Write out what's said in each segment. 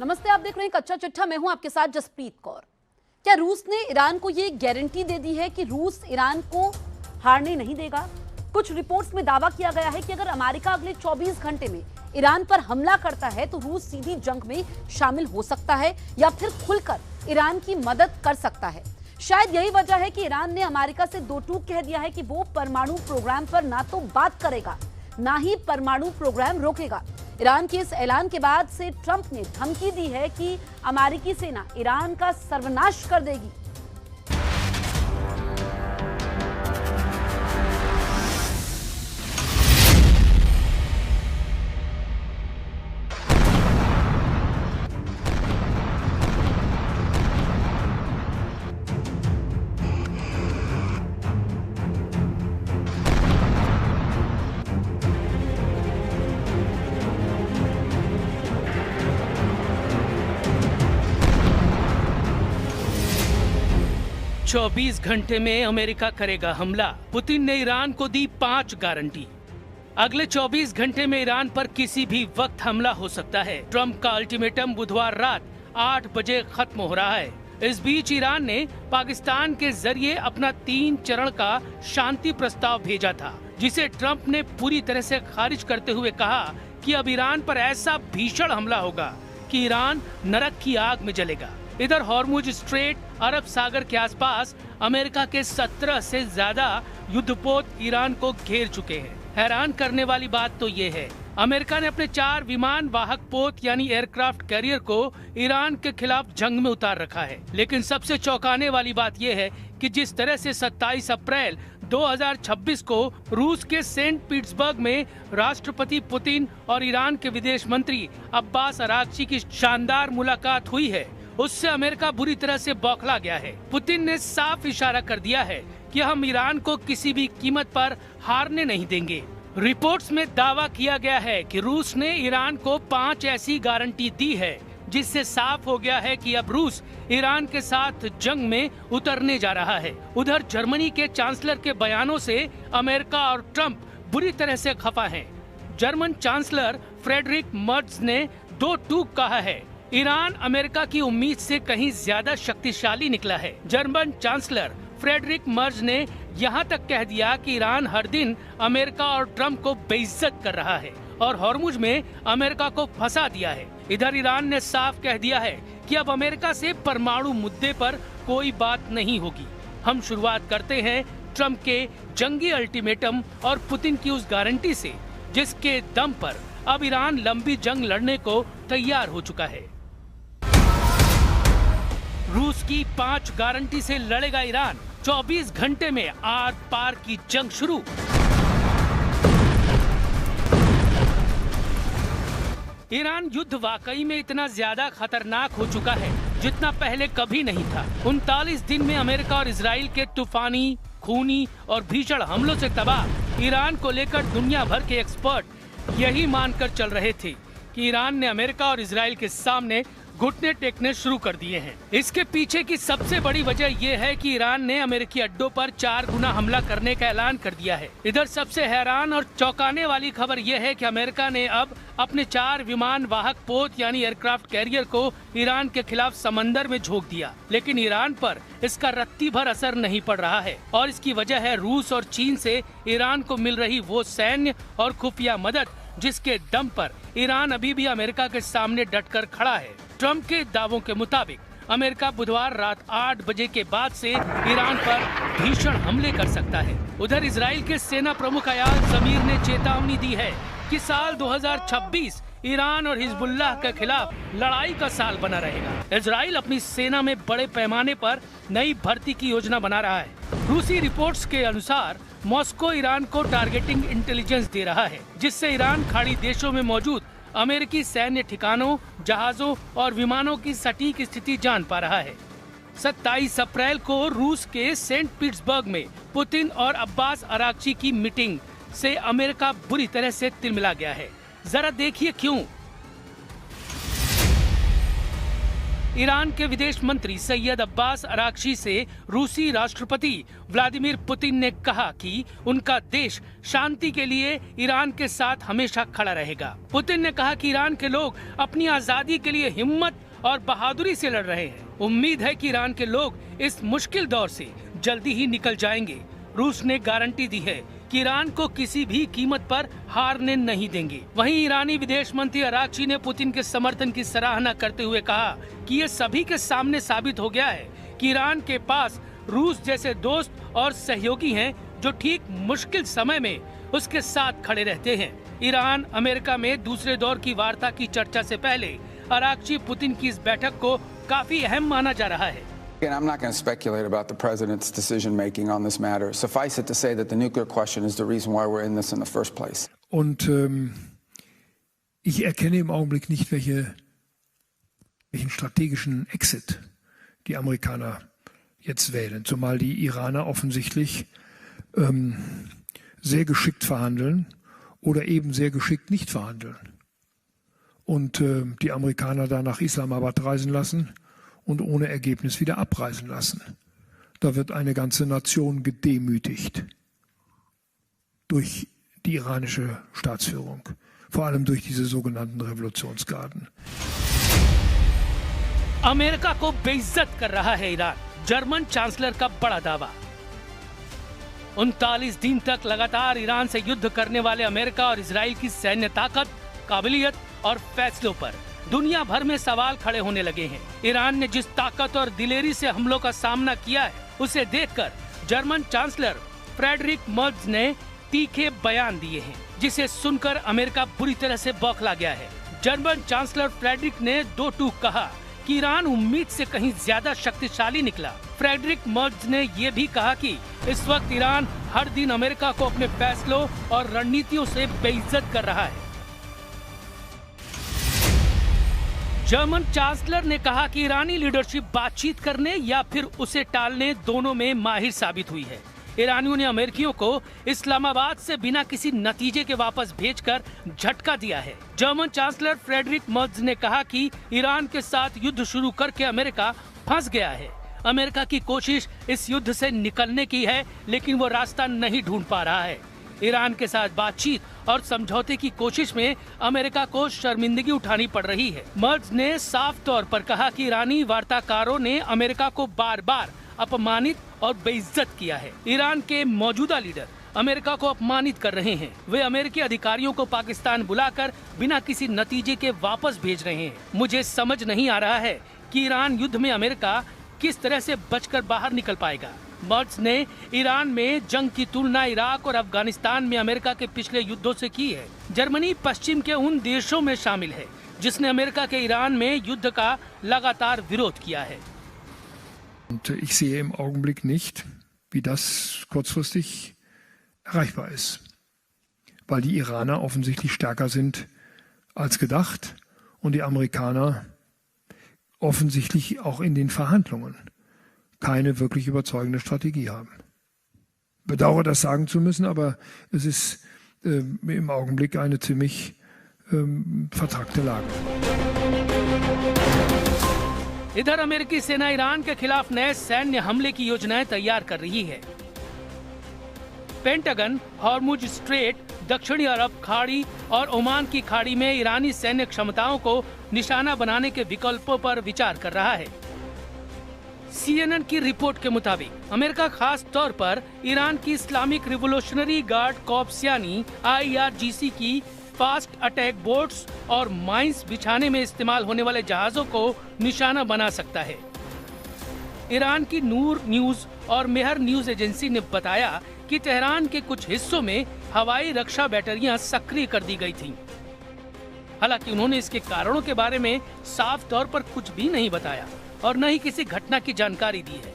नमस्ते, आप देख रहे हैं कच्चा चिट्ठा। मैं हूं आपके साथ जसप्रीत कौर। क्या रूस ने ईरान को ये गारंटी दे दी है कि रूस ईरान को हारने नहीं देगा? कुछ रिपोर्ट्स में दावा किया गया है कि अगर अमेरिका अगले 24 घंटे में ईरान पर हमला करता है तो रूस सीधी जंग में शामिल हो सकता है या फिर खुलकर ईरान की मदद कर सकता है। शायद यही वजह है कि ईरान ने अमेरिका से दो टूक कह दिया है कि वो परमाणु प्रोग्राम पर ना तो बात करेगा, ना ही परमाणु प्रोग्राम रोकेगा। ईरान के इस ऐलान के बाद से ट्रंप ने धमकी दी है कि अमेरिकी सेना ईरान का सर्वनाश कर देगी। 24 घंटे में अमेरिका करेगा हमला। पुतिन ने ईरान को दी 5 गारंटी। अगले 24 घंटे में ईरान पर किसी भी वक्त हमला हो सकता है। ट्रंप का अल्टीमेटम बुधवार रात 8 बजे खत्म हो रहा है। इस बीच ईरान ने पाकिस्तान के जरिए अपना 3 चरण का शांति प्रस्ताव भेजा था, जिसे ट्रंप ने पूरी तरह से खारिज करते हुए कहा कि अब ईरान पर ऐसा भीषण हमला होगा कि ईरान नरक की आग में जलेगा। इधर हॉर्मुज स्ट्रेट, अरब सागर के आसपास अमेरिका के 17 से ज्यादा युद्धपोत ईरान को घेर चुके हैं। हैरान करने वाली बात तो ये है, अमेरिका ने अपने 4 विमान वाहक पोत यानी एयरक्राफ्ट कैरियर को ईरान के खिलाफ जंग में उतार रखा है। लेकिन सबसे चौंकाने वाली बात यह है कि जिस तरह से 27 अप्रैल 2026 को रूस के सेंट पीटर्सबर्ग में राष्ट्रपति पुतिन और ईरान के विदेश मंत्री अब्बास अरागची की शानदार मुलाकात हुई है, उससे अमेरिका बुरी तरह से बौखला गया है। पुतिन ने साफ इशारा कर दिया है कि हम ईरान को किसी भी कीमत पर हारने नहीं देंगे। रिपोर्ट्स में दावा किया गया है कि रूस ने ईरान को 5 ऐसी गारंटी दी है, जिससे साफ हो गया है कि अब रूस ईरान के साथ जंग में उतरने जा रहा है। उधर जर्मनी के चांसलर के बयानों से अमेरिका और ट्रंप बुरी तरह से खफा हैं। जर्मन चांसलर फ्रेडरिक मर्ज ने 2 टूक कहा है, ईरान अमेरिका की उम्मीद से कहीं ज्यादा शक्तिशाली निकला है। जर्मन चांसलर फ्रेडरिक मर्ज ने यहाँ तक कह दिया कि ईरान हर दिन अमेरिका और ट्रंप को बेइज्जत कर रहा है और हॉर्मुज में अमेरिका को फंसा दिया है। इधर ईरान ने साफ कह दिया है कि अब अमेरिका से परमाणु मुद्दे पर कोई बात नहीं होगी। हम शुरुआत करते हैं ट्रंप के जंगी अल्टीमेटम और पुतिन की उस गारंटी से, जिसके दम पर अब ईरान लंबी जंग लड़ने को तैयार हो चुका है। रूस की 5 गारंटी से लड़ेगा ईरान। 24 घंटे में आर पार की जंग शुरू। ईरान युद्ध वाकई में इतना ज्यादा खतरनाक हो चुका है जितना पहले कभी नहीं था। 39 दिन में अमेरिका और इजराइल के तूफानी, खूनी और भीषण हमलों से तबाह ईरान को लेकर दुनिया भर के एक्सपर्ट यही मानकर चल रहे थे कि ईरान ने अमेरिका और इजराइल के सामने घुटने टेकने शुरू कर दिए हैं। इसके पीछे की सबसे बड़ी वजह यह है कि ईरान ने अमेरिकी अड्डों पर 4 गुना हमला करने का ऐलान कर दिया है। इधर सबसे हैरान और चौंकाने वाली खबर यह है कि अमेरिका ने अब अपने 4 विमान वाहक पोत यानी एयरक्राफ्ट कैरियर को ईरान के खिलाफ समंदर में झोंक दिया। लेकिन ईरान पर इसका रत्ती भर असर नहीं पड़ रहा है और इसकी वजह है रूस और चीन से ईरान को मिल रही वो सैन्य और खुफिया मदद, जिसके दम पर ईरान अभी भी अमेरिका के सामने डटकर खड़ा है। ट्रंप के दावों के मुताबिक अमेरिका बुधवार रात 8 बजे के बाद से ईरान पर भीषण हमले कर सकता है। उधर इजराइल के सेना प्रमुख अयाल ज़मीर ने चेतावनी दी है कि साल 2026 ईरान और हिजबुल्लाह के खिलाफ लड़ाई का साल बना रहेगा। इजराइल अपनी सेना में बड़े पैमाने पर नई भर्ती की योजना बना रहा है। रूसी रिपोर्ट्स के अनुसार मॉस्को ईरान को टारगेटिंग इंटेलिजेंस दे रहा है, जिससे ईरान खाड़ी देशों में मौजूद अमेरिकी सैन्य ठिकानों, जहाजों और विमानों की सटीक स्थिति जान पा रहा है। 27 अप्रैल को रूस के सेंट पीटर्सबर्ग में पुतिन और अब्बास अरागची की मीटिंग से अमेरिका बुरी तरह से तिलमिला गया है। जरा देखिए क्यों। ईरान के विदेश मंत्री सैयद अब्बास अरागची से रूसी राष्ट्रपति व्लादिमीर पुतिन ने कहा कि उनका देश शांति के लिए ईरान के साथ हमेशा खड़ा रहेगा। पुतिन ने कहा कि ईरान के लोग अपनी आजादी के लिए हिम्मत और बहादुरी से लड़ रहे हैं। उम्मीद है कि ईरान के लोग इस मुश्किल दौर से जल्दी ही निकल जाएंगे। रूस ने गारंटी दी है कि ईरान को किसी भी कीमत पर हारने नहीं देंगे। वहीं ईरानी विदेश मंत्री अरागची ने पुतिन के समर्थन की सराहना करते हुए कहा कि ये सभी के सामने साबित हो गया है कि ईरान के पास रूस जैसे दोस्त और सहयोगी हैं जो ठीक मुश्किल समय में उसके साथ खड़े रहते हैं। ईरान अमेरिका में दूसरे दौर की वार्ता की चर्चा से पहले अरागची पुतिन की इस बैठक को काफी अहम माना जा रहा है। Again, I'm not going to speculate about the president's decision-making on this matter. Suffice it to say that the nuclear question is the reason why we're in this in the first place. Und ich erkenne im Augenblick nicht, welchen strategischen Exit die Amerikaner jetzt wählen. Zumal die Iraner offensichtlich sehr geschickt verhandeln oder eben sehr geschickt nicht verhandeln. Und die Amerikaner da nach Islamabad reisen lassen und ohne Ergebnis wieder abreisen lassen. Da wird eine ganze Nation gedemütigt durch die iranische Staatsführung, vor allem durch diese sogenannten Revolutionsgarden. America को बेइज्जत कर रहा है Iran, German chancellor का बड़ा दावा। 39 दिन तक लगातार ईरान से युद्ध करने वाले अमेरिका और इजराइल की सैन्य ताकत, काबिलियत और फैसलों पर दुनिया भर में सवाल खड़े होने लगे हैं। ईरान ने जिस ताकत और दिलेरी से हमलों का सामना किया है, उसे देखकर जर्मन चांसलर फ्रेडरिक मर्ज ने तीखे बयान दिए हैं, जिसे सुनकर अमेरिका बुरी तरह से बौखला गया है। जर्मन चांसलर फ्रेडरिक ने दो टूक कहा कि ईरान उम्मीद से कहीं ज्यादा शक्तिशाली निकला। फ्रेडरिक मर्ज ने ये भी कहा कि इस वक्त ईरान हर दिन अमेरिका को अपने फैसलों और रणनीतियों से बेइज्जत कर रहा है। जर्मन चांसलर ने कहा कि ईरानी लीडरशिप बातचीत करने या फिर उसे टालने दोनों में माहिर साबित हुई है। ईरानियों ने अमेरिकियों को इस्लामाबाद से बिना किसी नतीजे के वापस भेजकर झटका दिया है। जर्मन चांसलर फ्रेडरिक मर्ज ने कहा कि ईरान के साथ युद्ध शुरू करके अमेरिका फंस गया है। अमेरिका की कोशिश इस युद्ध से निकलने की है, लेकिन वो रास्ता नहीं ढूंढ पा रहा है। ईरान के साथ बातचीत और समझौते की कोशिश में अमेरिका को शर्मिंदगी उठानी पड़ रही है। मर्ज ने साफ तौर पर कहा कि ईरानी वार्ताकारों ने अमेरिका को बार बार अपमानित और बेइज्जत किया है। ईरान के मौजूदा लीडर अमेरिका को अपमानित कर रहे हैं। वे अमेरिकी अधिकारियों को पाकिस्तान बुलाकर बिना किसी नतीजे के वापस भेज रहे हैं। मुझे समझ नहीं आ रहा है कि ईरान युद्ध में अमेरिका किस तरह से बचकर बाहर निकल पाएगा। मर्ज ने ईरान में जंग की तुलना इराक और अफगानिस्तान में अमेरिका के पिछले युद्धों से की है। जर्मनी पश्चिम के उन देशों में शामिल है जिसने अमेरिका के ईरान में युद्ध का लगातार विरोध किया है। Und ich sehe im Augenblick nicht, wie das kurzfristig erreichbar ist, weil die Iraner offensichtlich stärker sind als gedacht und die Amerikaner offensichtlich auch in den Verhandlungen keine wirklich überzeugende Strategie haben. Bedauere das sagen zu müssen, aber es ist im Augenblick eine ziemlich vertrackte Lage. इधर अमेरिकी सेना Iran के खिलाफ नए सैन्य हमले की योजनाएं तैयार कर रही है। पेंटागन हॉर्मुज स्ट्रेट, दक्षिणी अरब खाड़ी और ओमान की खाड़ी में ईरानी सैन्य क्षमताओं को निशाना बनाने के विकल्पों पर विचार कर रहा है। CNN की रिपोर्ट के मुताबिक अमेरिका खास तौर पर ईरान की इस्लामिक रिवोल्यूशनरी गार्ड कॉर्प्स यानी IRGC की फास्ट अटैक बोट्स और माइंस बिछाने में इस्तेमाल होने वाले जहाजों को निशाना बना सकता है। ईरान की नूर न्यूज और मेहर न्यूज एजेंसी ने बताया कि तेहरान के कुछ हिस्सों में हवाई रक्षा बैटरियां सक्रिय कर दी गई थीं। हालांकि उन्होंने इसके कारणों के बारे में साफ तौर पर कुछ भी नहीं बताया और न ही किसी घटना की जानकारी दी है।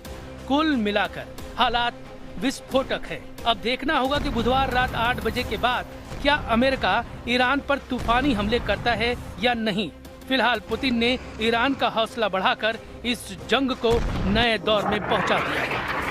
कुल मिलाकर हालात विस्फोटक है। अब देखना होगा कि बुधवार रात 8 बजे के बाद क्या अमेरिका ईरान पर तूफानी हमले करता है या नहीं। फिलहाल पुतिन ने ईरान का हौसला बढ़ाकर इस जंग को नए दौर में पहुंचा दिया है।